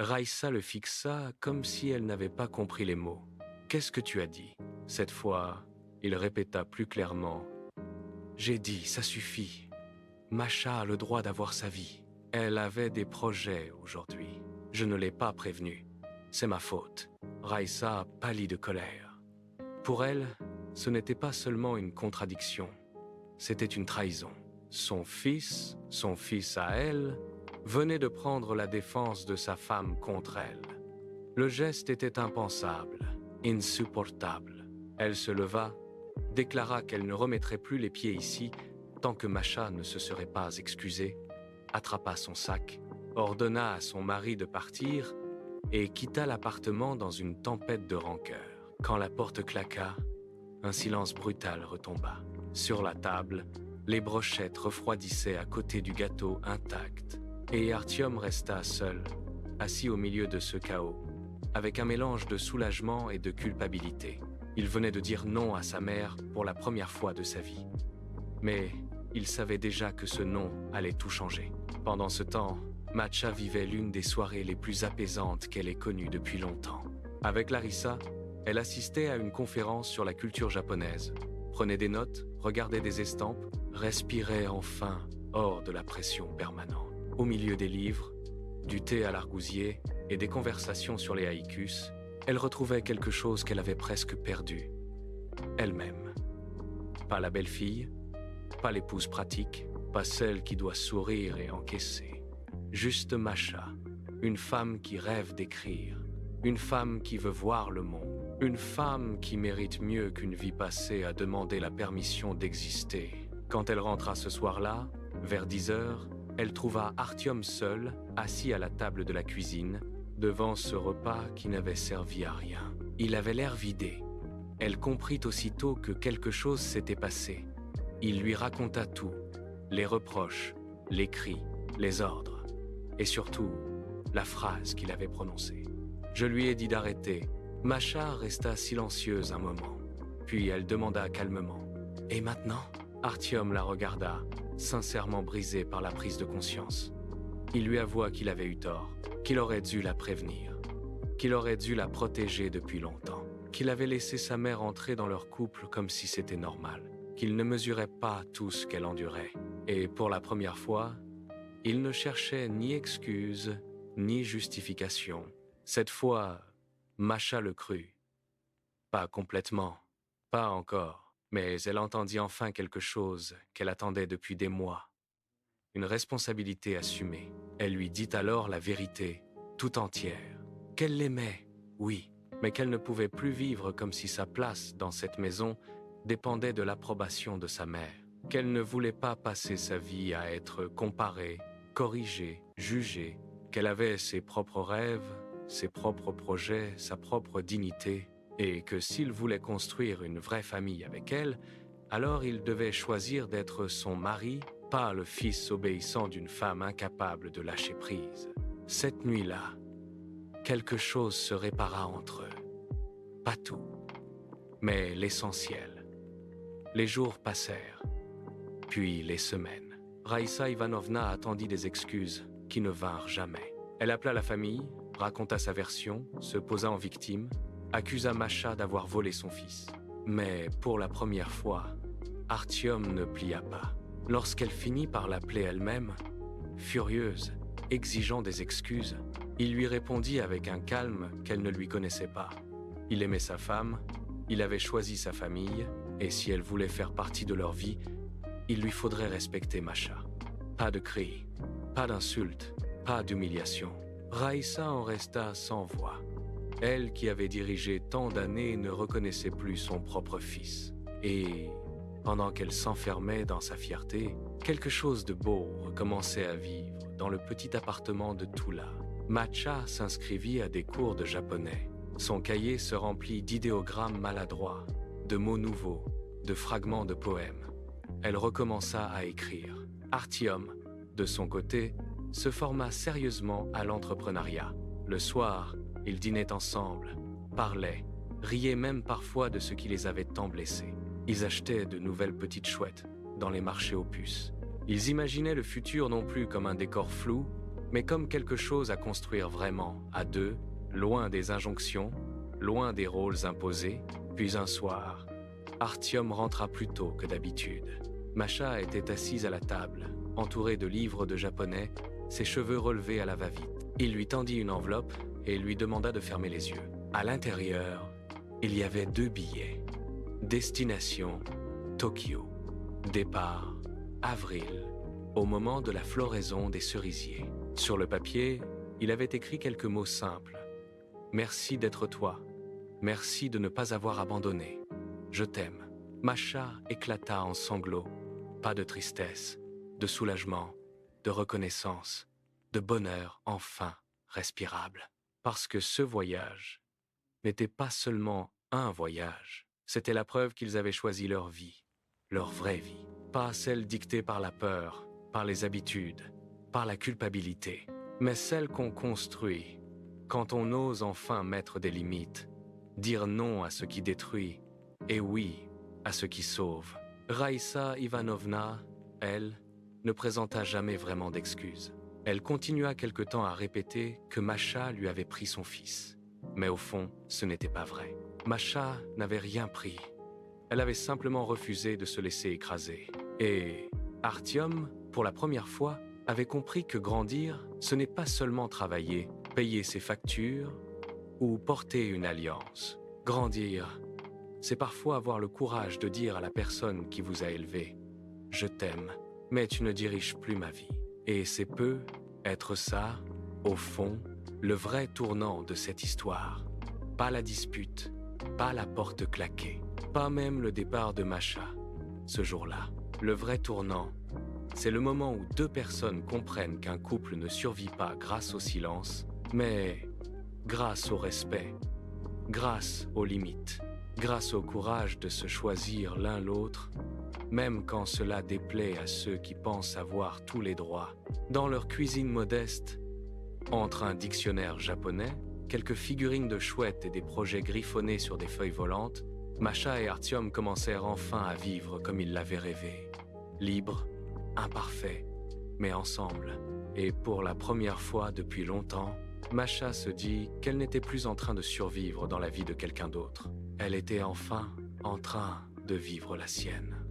Raissa le fixa comme si elle n'avait pas compris les mots. « Qu'est-ce que tu as dit ?» Cette fois, il répéta plus clairement. « J'ai dit, ça suffit. Masha a le droit d'avoir sa vie. Elle avait des projets aujourd'hui. Je ne l'ai pas prévenue. C'est ma faute. » Raissa pâlit de colère. Pour elle, ce n'était pas seulement une contradiction. C'était une trahison. Son fils à elle, venait de prendre la défense de sa femme contre elle. Le geste était impensable, insupportable. Elle se leva, déclara qu'elle ne remettrait plus les pieds ici tant que Masha ne se serait pas excusée, attrapa son sac, ordonna à son mari de partir et quitta l'appartement dans une tempête de rancœur. Quand la porte claqua, un silence brutal retomba. Sur la table, les brochettes refroidissaient à côté du gâteau intact, et Artyom resta seul, assis au milieu de ce chaos, avec un mélange de soulagement et de culpabilité. Il venait de dire non à sa mère pour la première fois de sa vie. Mais il savait déjà que ce non allait tout changer. Pendant ce temps, Masha vivait l'une des soirées les plus apaisantes qu'elle ait connues depuis longtemps. Avec Larissa, elle assistait à une conférence sur la culture japonaise, prenait des notes, regardait des estampes, respirait enfin hors de la pression permanente. Au milieu des livres, du thé à l'argousier et des conversations sur les haïkus, elle retrouvait quelque chose qu'elle avait presque perdu. Elle-même. Pas la belle-fille, pas l'épouse pratique, pas celle qui doit sourire et encaisser. Juste Masha, une femme qui rêve d'écrire, une femme qui veut voir le monde, une femme qui mérite mieux qu'une vie passée à demander la permission d'exister. Quand elle rentra ce soir-là, vers 10h, elle trouva Artyom seul, assis à la table de la cuisine, devant ce repas qui n'avait servi à rien. Il avait l'air vidé. Elle comprit aussitôt que quelque chose s'était passé. Il lui raconta tout, les reproches, les cris, les ordres, et surtout, la phrase qu'il avait prononcée. Je lui ai dit d'arrêter. Masha resta silencieuse un moment, puis elle demanda calmement. « Et maintenant ?» Artyom la regarda, sincèrement brisé par la prise de conscience. Il lui avoua qu'il avait eu tort, qu'il aurait dû la prévenir, qu'il aurait dû la protéger depuis longtemps, qu'il avait laissé sa mère entrer dans leur couple comme si c'était normal, qu'il ne mesurait pas tout ce qu'elle endurait. Et pour la première fois, il ne cherchait ni excuse, ni justification. Cette fois, Masha le crut. Pas complètement, pas encore, mais elle entendit enfin quelque chose qu'elle attendait depuis des mois. Une responsabilité assumée. Elle lui dit alors la vérité, tout entière. Qu'elle l'aimait, oui, mais qu'elle ne pouvait plus vivre comme si sa place dans cette maison dépendait de l'approbation de sa mère. Qu'elle ne voulait pas passer sa vie à être comparée, corrigée, jugée. Qu'elle avait ses propres rêves, ses propres projets, sa propre dignité, et que s'il voulait construire une vraie famille avec elle, alors il devait choisir d'être son mari, pas le fils obéissant d'une femme incapable de lâcher prise. Cette nuit-là, quelque chose se répara entre eux. Pas tout, mais l'essentiel. Les jours passèrent, puis les semaines. Raissa Ivanovna attendit des excuses qui ne vinrent jamais. Elle appela la famille, raconta sa version, se posa en victime, accusa Masha d'avoir volé son fils. Mais pour la première fois, Artyom ne plia pas. Lorsqu'elle finit par l'appeler elle-même, furieuse, exigeant des excuses, il lui répondit avec un calme qu'elle ne lui connaissait pas. Il aimait sa femme, il avait choisi sa famille, et si elle voulait faire partie de leur vie, il lui faudrait respecter Masha. Pas de cris, pas d'insultes, pas d'humiliation. Raissa en resta sans voix. Elle qui avait dirigé tant d'années ne reconnaissait plus son propre fils. Et, pendant qu'elle s'enfermait dans sa fierté, quelque chose de beau recommençait à vivre dans le petit appartement de Tula. Masha s'inscrivit à des cours de japonais. Son cahier se remplit d'idéogrammes maladroits, de mots nouveaux, de fragments de poèmes. Elle recommença à écrire. Artyom, de son côté, se forma sérieusement à l'entrepreneuriat. Le soir, ils dînaient ensemble, parlaient, riaient même parfois de ce qui les avait tant blessés. Ils achetaient de nouvelles petites chouettes dans les marchés aux puces. Ils imaginaient le futur non plus comme un décor flou, mais comme quelque chose à construire vraiment, à deux, loin des injonctions, loin des rôles imposés. Puis un soir, Artyom rentra plus tôt que d'habitude. Masha était assise à la table, entourée de livres de japonais, ses cheveux relevés à la va-vite. Il lui tendit une enveloppe et lui demanda de fermer les yeux. À l'intérieur, il y avait 2 billets. Destination, Tokyo. Départ, avril, au moment de la floraison des cerisiers. Sur le papier, il avait écrit quelques mots simples. « Merci d'être toi. Merci de ne pas avoir abandonné. Je t'aime. » Masha éclata en sanglots. Pas de tristesse, de soulagement, de reconnaissance, de bonheur enfin respirable. Parce que ce voyage n'était pas seulement un voyage, c'était la preuve qu'ils avaient choisi leur vie, leur vraie vie. Pas celle dictée par la peur, par les habitudes, par la culpabilité, mais celle qu'on construit quand on ose enfin mettre des limites, dire non à ce qui détruit et oui à ce qui sauve. Raïssa Ivanovna, elle, ne présenta jamais vraiment d'excuses. Elle continua quelque temps à répéter que Masha lui avait pris son fils. Mais au fond, ce n'était pas vrai. Masha n'avait rien pris. Elle avait simplement refusé de se laisser écraser. Et Artyom, pour la première fois, avait compris que grandir, ce n'est pas seulement travailler, payer ses factures ou porter une alliance. Grandir, c'est parfois avoir le courage de dire à la personne qui vous a élevé « Je t'aime, mais tu ne diriges plus ma vie ». Et c'est peu être ça, au fond, le vrai tournant de cette histoire. Pas la dispute, pas la porte claquée, pas même le départ de Masha. Ce jour-là, le vrai tournant, c'est le moment où 2 personnes comprennent qu'un couple ne survit pas grâce au silence, mais grâce au respect, grâce aux limites, grâce au courage de se choisir l'un l'autre, même quand cela déplaît à ceux qui pensent avoir tous les droits. Dans leur cuisine modeste, entre un dictionnaire japonais, quelques figurines de chouettes et des projets griffonnés sur des feuilles volantes, Masha et Artyom commencèrent enfin à vivre comme ils l'avaient rêvé. Libres, imparfaits, mais ensemble. Et pour la première fois depuis longtemps, Masha se dit qu'elle n'était plus en train de survivre dans la vie de quelqu'un d'autre. Elle était enfin en train de vivre la sienne.